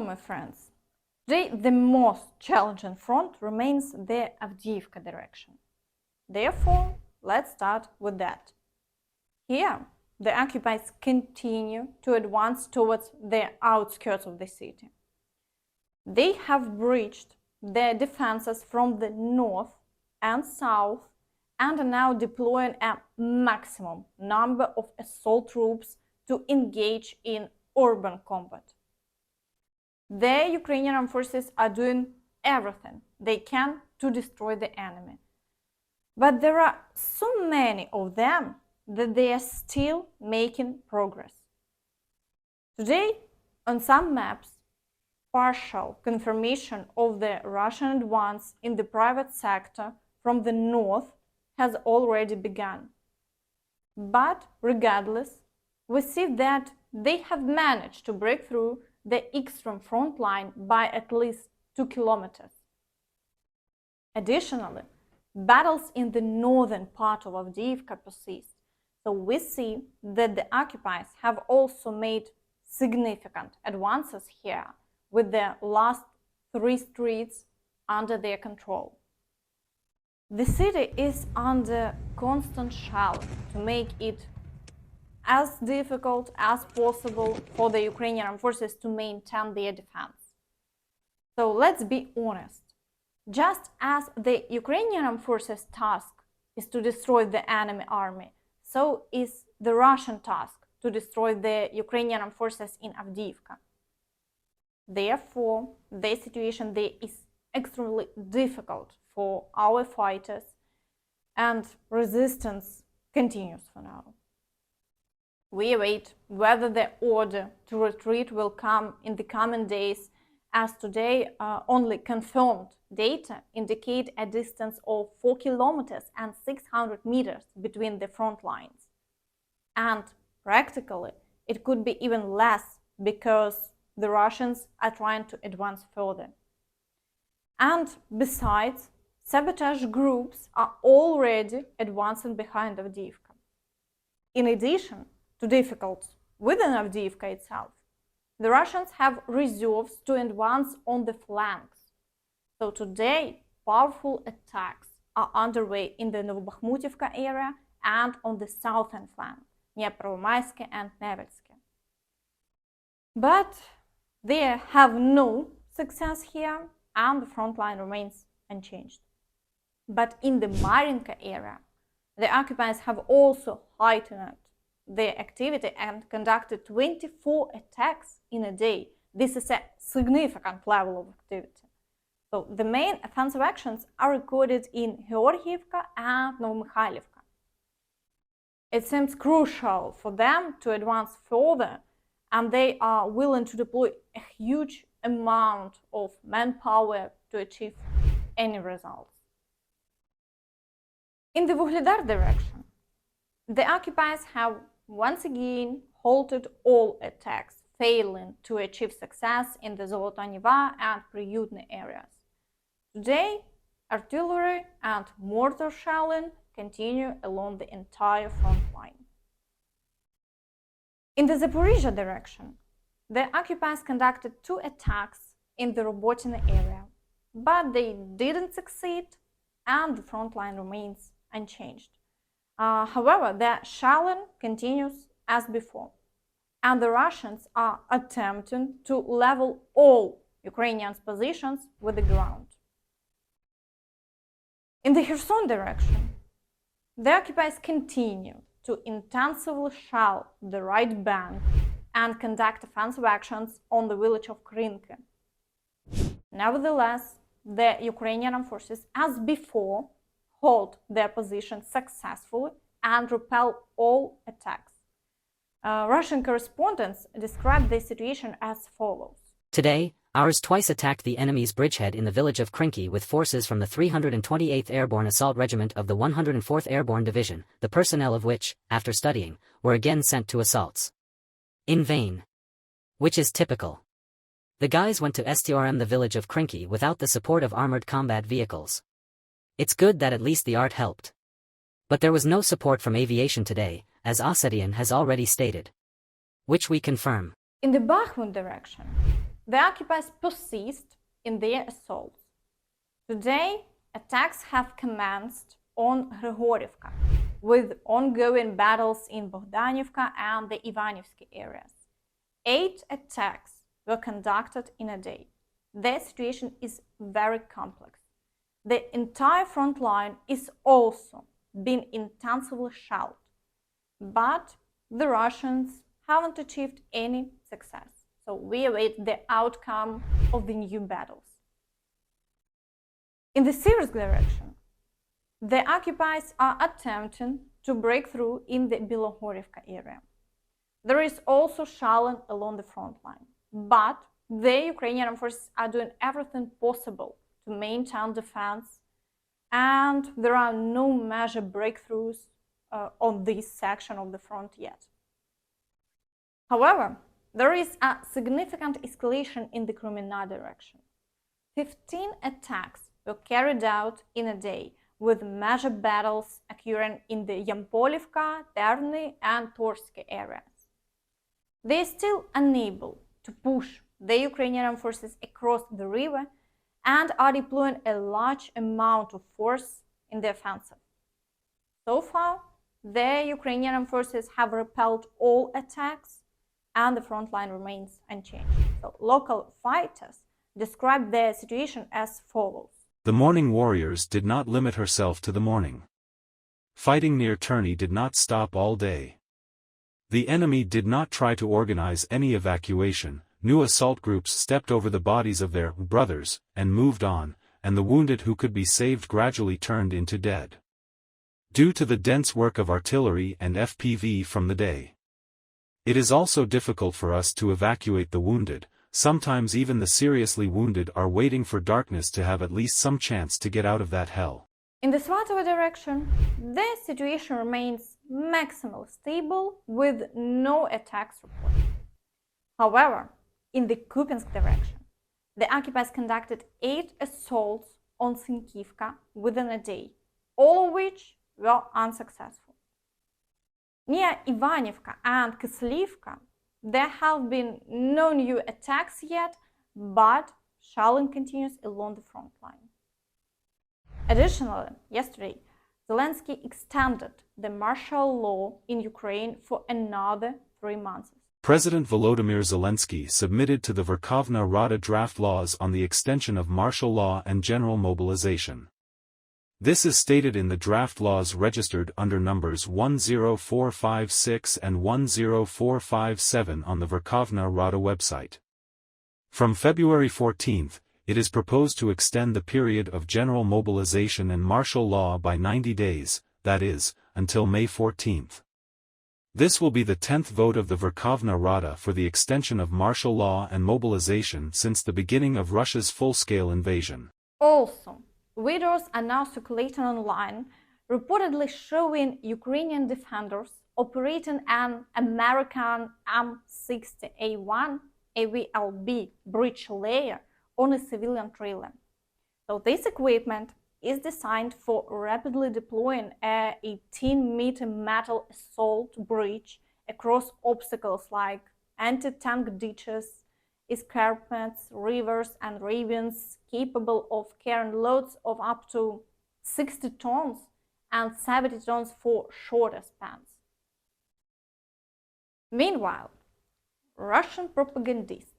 my friends. Today, the most challenging front remains the Avdiivka direction. Therefore, let's start with that. Here, the occupiers continue to advance towards the outskirts of the city. They have breached their defenses from the north and south and are now deploying a maximum number of assault troops to engage in urban combat. The Ukrainian armed forces are doing everything they can to destroy the enemy. But there are so many of them that they are still making progress. Today, on some maps, partial confirmation of the Russian advance in the private sector from the north has already begun. But regardless, we see that they have managed to break through the extreme front line by at least 2 kilometers. Additionally, battles in the northern part of Avdiivka persist, so we see that the occupiers have also made significant advances here, with the last 3 streets under their control. The city is under constant shelling to make it as difficult as possible for the Ukrainian armed forces to maintain their defense. So let's be honest. Just as the Ukrainian armed forces' task is to destroy the enemy army, so is the Russian task to destroy the Ukrainian armed forces in Avdiivka. Therefore, the situation there is extremely difficult for our fighters, and resistance continues for now. We await whether the order to retreat will come in the coming days, as today only confirmed data indicate a distance of 4 kilometers and 600 meters between the front lines. And practically, it could be even less because the Russians are trying to advance further. And besides, sabotage groups are already advancing behind Avdiivka. In addition to difficulties within Avdiivka itself, the Russians have reserves to advance on the flanks. So today, powerful attacks are underway in the Novobakhmutivka area and on the southern flank, near Prvomaiske and Nevelske. But they have no success here, and the front line remains unchanged. But in the Marinka area, the occupiers have also heightened their activity and conducted 24 attacks in a day. This is a significant level of activity. So the main offensive actions are recorded in Georgiivka and Novomikhailivka. It seems crucial for them to advance further, and they are willing to deploy a huge amount of manpower to achieve any results. In the Vuhledar direction, the occupiers have once again halted all attacks, failing to achieve success in the Zolotaniva and Priyutny areas. Today, artillery and mortar shelling continue along the entire front line. In the Zaporizhia direction, the occupiers conducted 2 attacks in the Robotyne area, but they didn't succeed and the front line remains unchanged. However, the shelling continues as before, and the Russians are attempting to level all Ukrainian positions with the ground. In the Kherson direction, the occupiers continue to intensively shell the right bank and conduct offensive actions on the village of Krinky. Nevertheless, the Ukrainian armed forces, as before, hold their position successfully and repel all attacks. Russian correspondents describe the situation as follows. Today, ours twice attacked the enemy's bridgehead in the village of Krinky with forces from the 328th Airborne Assault Regiment of the 104th Airborne Division, the personnel of which, after studying, were again sent to assaults. In vain. Which is typical. The guys went to STRM the village of Krinky without the support of armored combat vehicles. It's good that at least the art helped. But there was no support from aviation today, as Ossetian has already stated. Which we confirm. In the Bakhmut direction, the occupiers persist in their assaults. Today, attacks have commenced on Grigorivka, with ongoing battles in Bogdanivka and the Ivanivsky areas. 8 attacks were conducted in a day. The situation is very complex. The entire front line is also being intensively shelled, but the Russians haven't achieved any success. So we await the outcome of the new battles. In the Syrsk direction, the occupiers are attempting to break through in the Bilohorivka area. There is also shelling along the front line, but the Ukrainian forces are doing everything possible to maintain defense, and there are no major breakthroughs on this section of the front yet. However, there is a significant escalation in the Kremina direction. 15 attacks were carried out in a day, with major battles occurring in the Yampolivka, Terny, and Torsky areas. They are still unable to push the Ukrainian forces across the river and are deploying a large amount of force in the offensive. So far, the Ukrainian forces have repelled all attacks, and the front line remains unchanged. So local fighters describe the situation as follows. The Morning Warriors did not limit herself to the morning. Fighting near Terny did not stop all day. The enemy did not try to organize any evacuation. New assault groups stepped over the bodies of their brothers and moved on, and the wounded who could be saved gradually turned into dead. Due to the dense work of artillery and FPV from the day, it is also difficult for us to evacuate the wounded. Sometimes even the seriously wounded are waiting for darkness to have at least some chance to get out of that hell. In the Svatovo direction, the situation remains maximally stable with no attacks reported. However, in the Kupiansk direction, the occupiers conducted 8 assaults on Sinkivka within a day, all of which were unsuccessful. Near Ivanivka and Kislivka, there have been no new attacks yet, but shelling continues along the front line. Additionally, yesterday, Zelensky extended the martial law in Ukraine for another 3 months. President Volodymyr Zelensky submitted to the Verkhovna Rada draft laws on the extension of martial law and general mobilization. This is stated in the draft laws registered under numbers 10456 and 10457 on the Verkhovna Rada website. From February 14th, it is proposed to extend the period of general mobilization and martial law by 90 days, that is, until May 14th. This will be the 10th vote of the Verkhovna Rada for the extension of martial law and mobilization since the beginning of Russia's full-scale invasion. Also, videos are now circulating online, reportedly showing Ukrainian defenders operating an American M60A1 AVLB breach layer on a civilian trailer. So this equipment is designed for rapidly deploying a 18-meter metal assault breach across obstacles like anti-tank ditches, escarpments, rivers, and ravines, capable of carrying loads of up to 60 tons and 70 tons for shorter spans. Meanwhile, Russian propagandists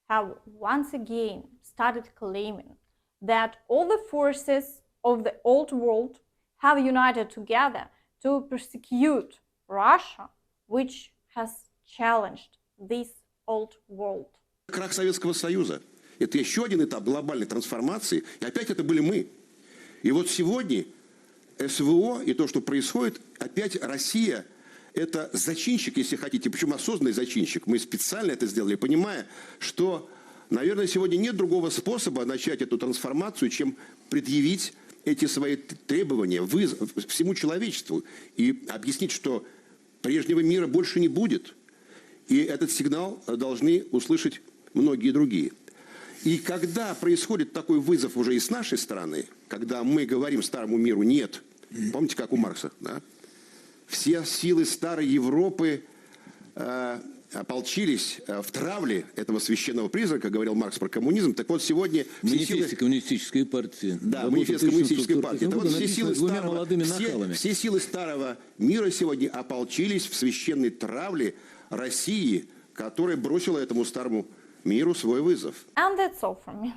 have once again started claiming that all the forces of the old world have united together to persecute Russia, which has challenged this old world. Крах Советского Союза – это еще один этап глобальной трансформации, и опять это были мы. И вот сегодня СВО и то, что происходит, опять Россия – это зачинщик, если хотите, причем осознанный зачинщик. Мы специально это сделали, понимая, что, наверное, сегодня нет другого способа начать эту трансформацию, чем предъявить эти свои требования всему человечеству и объяснить, что прежнего мира больше не будет. И этот сигнал должны услышать многие другие. И когда происходит такой вызов уже и с нашей стороны, когда мы говорим старому миру «нет», помните, как у Маркса, да? Все силы старой Европы ополчились в травле этого священного призрака, говорил Маркс про коммунизм. Так вот, сегодня Манифесте коммунистической партии. Да, манифест коммунистической партии. Это вот все все силы старого мира сегодня ополчились в священной травле России, которая бросила этому старому миру свой вызов. And that's all from me.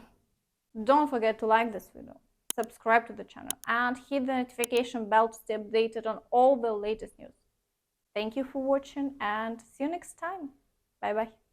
Don't forget to like this video, subscribe to the channel, and hit the notification bell to stay updated on all the latest news. Thank you for watching and see you next time. Bye bye.